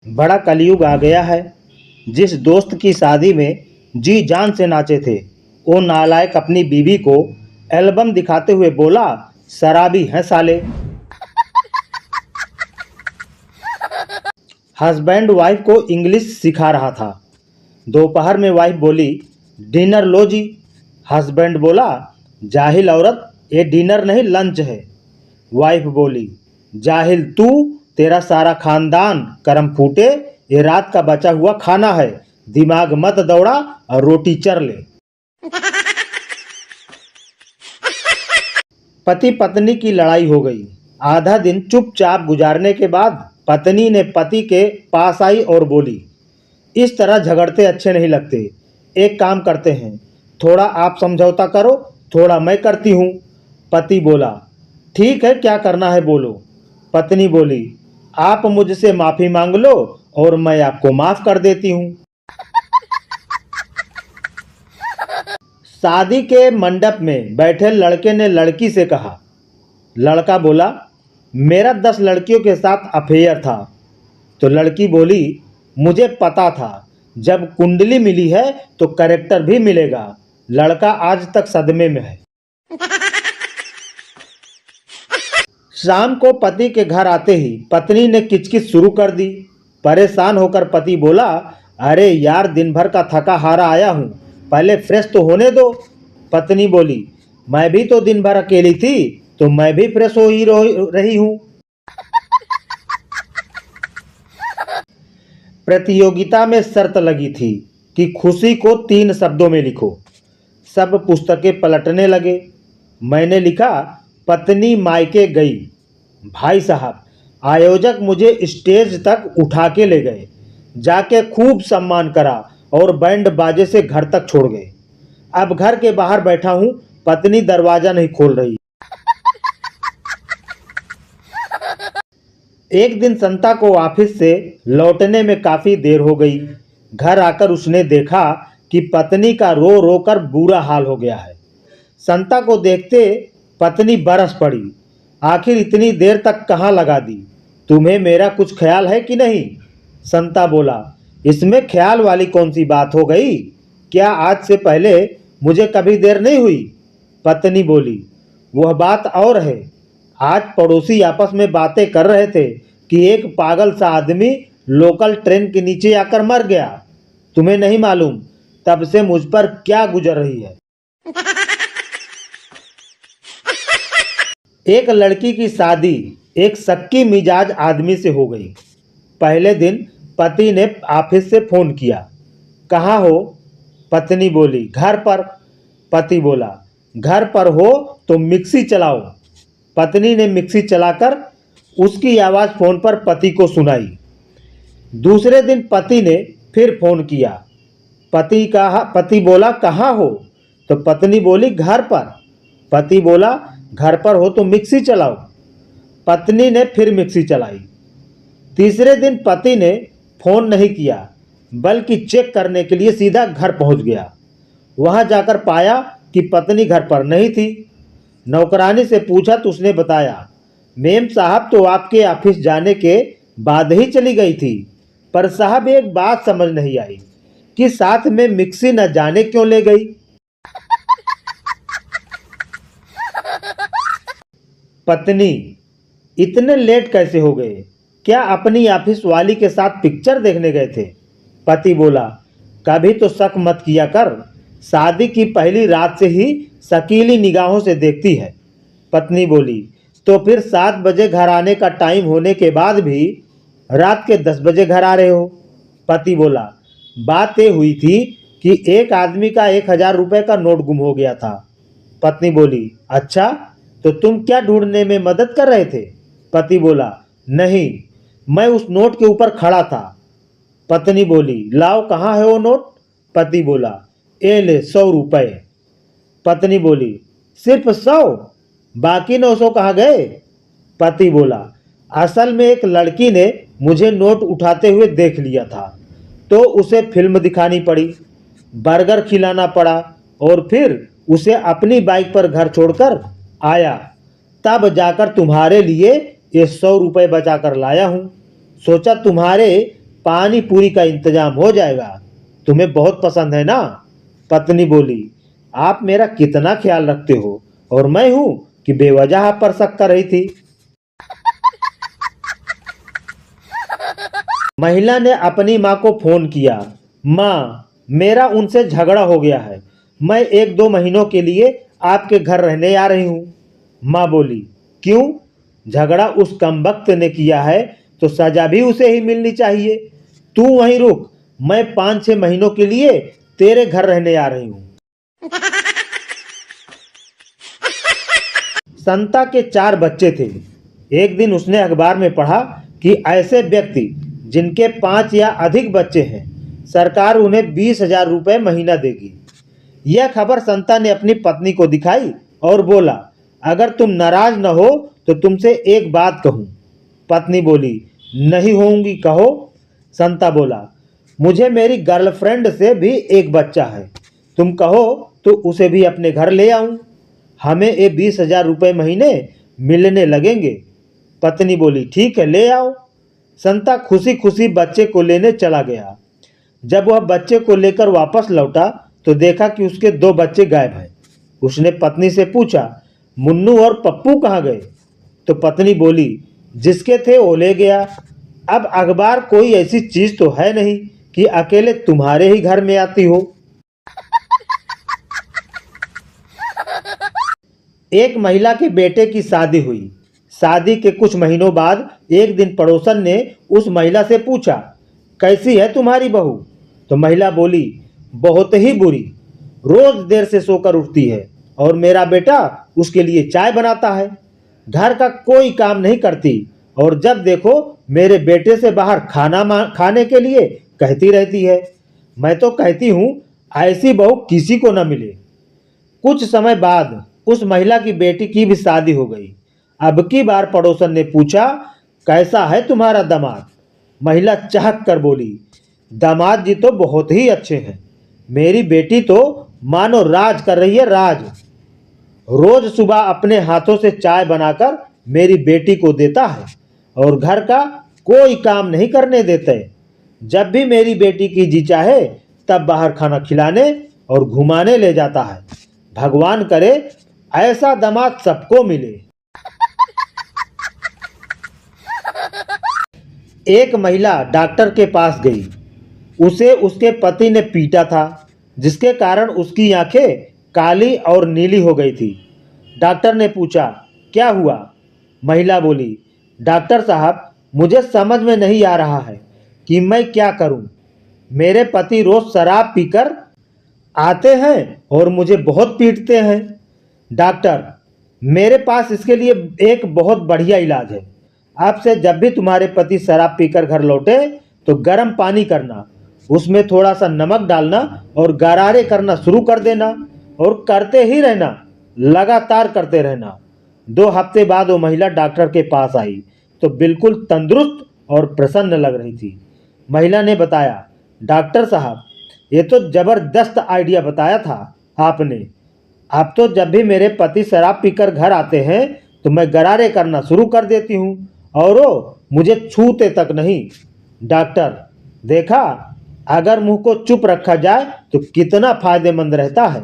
बड़ा कलयुग आ गया है। जिस दोस्त की शादी में जी जान से नाचे थे, वो नालायक अपनी बीवी को एल्बम दिखाते हुए बोला, शराबी हैं साले। हस्बैंड वाइफ को इंग्लिश सिखा रहा था। दोपहर में वाइफ बोली, डिनर लो जी। हस्बैंड बोला, जाहिल औरत, ये डिनर नहीं लंच है। वाइफ बोली, जाहिल तू, तेरा सारा खानदान करम फूटे, ये रात का बचा हुआ खाना है, दिमाग मत दौड़ा और रोटी चर ले। पति पत्नी की लड़ाई हो गई। आधा दिन चुपचाप गुजारने के बाद पत्नी ने पति के पास आई और बोली, इस तरह झगड़ते अच्छे नहीं लगते, एक काम करते हैं, थोड़ा आप समझौता करो, थोड़ा मैं करती हूँ। पति बोला, ठीक है, क्या करना है बोलो। पत्नी बोली, आप मुझसे माफ़ी मांग लो और मैं आपको माफ़ कर देती हूँ। शादी के मंडप में बैठे लड़के ने लड़की से कहा। लड़का बोला, मेरा 10 लड़कियों के साथ अफेयर था। तो लड़की बोली, मुझे पता था, जब कुंडली मिली है तो कैरेक्टर भी मिलेगा। लड़का आज तक सदमे में है। शाम को पति के घर आते ही पत्नी ने किचकिच शुरू कर दी। परेशान होकर पति बोला, अरे यार, दिन भर का थका हारा आया हूँ, पहले फ्रेश तो होने दो। पत्नी बोली, मैं भी तो दिन भर अकेली थी, तो मैं भी फ्रेश हो ही रही हूँ। प्रतियोगिता में शर्त लगी थी कि खुशी को 3 शब्दों में लिखो। सब पुस्तकें पलटने लगे। मैंने लिखा, पत्नी मायके गई। भाई साहब, आयोजक मुझे स्टेज तक उठा के ले गए, जाके खूब सम्मान करा और बैंड बाजे से घर तक छोड़ गए। अब घर के बाहर बैठा हूँ, पत्नी दरवाजा नहीं खोल रही। एक दिन संता को ऑफिस से लौटने में काफ़ी देर हो गई। घर आकर उसने देखा कि पत्नी का रो रो कर बुरा हाल हो गया है। संता को देखते पत्नी बरस पड़ी, आखिर इतनी देर तक कहाँ लगा दी, तुम्हें मेरा कुछ ख्याल है कि नहीं। संता बोला, इसमें ख्याल वाली कौन सी बात हो गई, क्या आज से पहले मुझे कभी देर नहीं हुई। पत्नी बोली, वह बात और है, आज पड़ोसी आपस में बातें कर रहे थे कि एक पागल सा आदमी लोकल ट्रेन के नीचे आकर मर गया। तुम्हें नहीं मालूम तब से मुझ पर क्या गुजर रही है। एक लड़की की शादी एक शक्की मिजाज आदमी से हो गई। पहले दिन पति ने ऑफिस से फ़ोन किया, कहाँ हो। पत्नी बोली, घर पर। पति बोला, घर पर हो तो मिक्सी चलाओ। पत्नी ने मिक्सी चलाकर उसकी आवाज़ फ़ोन पर पति को सुनाई। दूसरे दिन पति ने फिर फ़ोन किया। पति बोला, कहाँ हो। तो पत्नी बोली, घर पर। पति बोला, घर पर हो तो मिक्सी चलाओ। पत्नी ने फिर मिक्सी चलाई। तीसरे दिन पति ने फ़ोन नहीं किया, बल्कि चेक करने के लिए सीधा घर पहुंच गया। वहां जाकर पाया कि पत्नी घर पर नहीं थी। नौकरानी से पूछा तो उसने बताया, मेम साहब तो आपके ऑफिस जाने के बाद ही चली गई थी, पर साहब एक बात समझ नहीं आई कि साथ में मिक्सी न जाने क्यों ले गई। पत्नी, इतने लेट कैसे हो गए, क्या अपनी ऑफिस वाली के साथ पिक्चर देखने गए थे। पति बोला, कभी तो शक मत किया कर, शादी की पहली रात से ही शकीली निगाहों से देखती है। पत्नी बोली, तो फिर 7 बजे घर आने का टाइम होने के बाद भी रात के 10 बजे घर आ रहे हो। पति बोला, बात ये हुई थी कि एक आदमी का 1000 रुपये का नोट गुम हो गया था। पत्नी बोली, अच्छा, तो तुम क्या ढूंढने में मदद कर रहे थे। पति बोला, नहीं, मैं उस नोट के ऊपर खड़ा था। पत्नी बोली, लाओ, कहाँ है वो नोट। पति बोला, ए ले 100 रुपये। पत्नी बोली, सिर्फ 100, बाकी 900 कहाँ गए। पति बोला, असल में एक लड़की ने मुझे नोट उठाते हुए देख लिया था, तो उसे फिल्म दिखानी पड़ी, बर्गर खिलाना पड़ा और फिर उसे अपनी बाइक पर घर छोड़कर आया, तब जाकर तुम्हारे लिए ये 100 रुपये बचा कर लाया हूँ। सोचा तुम्हारे पानी पूरी का इंतजाम हो जाएगा। तुम्हें बहुत पसंद है ना? पत्नी बोली, आप मेरा कितना ख्याल रखते हो, और मैं हूं कि बेवजह आप पर शक कर रही थी। महिला ने अपनी माँ को फोन किया। माँ, मेरा उनसे झगड़ा हो गया है। मैं 1-2 महीनों के लिए आपके घर रहने आ रही हूँ। माँ बोली, क्यों? झगड़ा उस कमबख्त ने किया है तो सजा भी उसे ही मिलनी चाहिए। तू वहीं रुक, मैं 5-6 महीनों के लिए तेरे घर रहने आ रही हूँ। संता के 4 बच्चे थे। एक दिन उसने अखबार में पढ़ा कि ऐसे व्यक्ति जिनके 5 या अधिक बच्चे हैं, सरकार उन्हें 20,000 रुपये महीना देगी। यह खबर संता ने अपनी पत्नी को दिखाई और बोला, अगर तुम नाराज न हो तो तुमसे एक बात कहूँ। पत्नी बोली, नहीं होंगी, कहो। संता बोला, मुझे मेरी गर्लफ्रेंड से भी एक बच्चा है। तुम कहो तो उसे भी अपने घर ले आऊं। हमें ये 20,000 रुपये महीने मिलने लगेंगे। पत्नी बोली, ठीक है, ले आओ। संता खुशी खुशी बच्चे को लेने चला गया। जब वह बच्चे को लेकर वापस लौटा तो देखा कि उसके 2 बच्चे गायब हैं। उसने पत्नी से पूछा, मुन्नू और पप्पू कहाँ गए? तो पत्नी बोली, जिसके थे वो ले गया। अब अखबार कोई ऐसी चीज तो है नहीं कि अकेले तुम्हारे ही घर में आती हो। एक महिला के बेटे की शादी हुई। शादी के कुछ महीनों बाद एक दिन पड़ोसन ने उस महिला से पूछा, कैसी है तुम्हारी बहू? तो महिला बोली, बहुत ही बुरी। रोज देर से सोकर उठती है और मेरा बेटा उसके लिए चाय बनाता है। घर का कोई काम नहीं करती और जब देखो मेरे बेटे से बाहर खाने के लिए कहती रहती है। मैं तो कहती हूँ ऐसी बहू किसी को न मिले। कुछ समय बाद उस महिला की बेटी की भी शादी हो गई। अब की बार पड़ोसन ने पूछा, कैसा है तुम्हारा दामाद? महिला चहक कर बोली, दामाद जी तो बहुत ही अच्छे हैं। मेरी बेटी तो मानो राज कर रही है, राज। रोज सुबह अपने हाथों से चाय बनाकर मेरी बेटी को देता है और घर का कोई काम नहीं करने देते। जब भी मेरी बेटी की जी चाहे तब बाहर खाना खिलाने और घुमाने ले जाता है। भगवान करे ऐसा दामाद सबको मिले। एक महिला डॉक्टर के पास गई। उसे उसके पति ने पीटा था, जिसके कारण उसकी आंखें काली और नीली हो गई थी। डॉक्टर ने पूछा, क्या हुआ? महिला बोली, डॉक्टर साहब, मुझे समझ में नहीं आ रहा है कि मैं क्या करूं। मेरे पति रोज शराब पीकर आते हैं और मुझे बहुत पीटते हैं। डॉक्टर, मेरे पास इसके लिए एक बहुत बढ़िया इलाज है। आपसे जब भी तुम्हारे पति शराब पीकर घर लौटे तो गर्म पानी करना, उसमें थोड़ा सा नमक डालना और गरारे करना शुरू कर देना और करते ही रहना, लगातार करते रहना। 2 हफ्ते बाद वो महिला डॉक्टर के पास आई तो बिल्कुल तंदुरुस्त और प्रसन्न लग रही थी। महिला ने बताया, डॉक्टर साहब, ये तो जबरदस्त आइडिया बताया था आपने। अब तो जब भी मेरे पति शराब पीकर घर आते हैं तो मैं गरारे करना शुरू कर देती हूँ और वो मुझे छूते तक नहीं। डॉक्टर, देखा, अगर मुंह को चुप रखा जाए तो कितना फायदेमंद रहता है।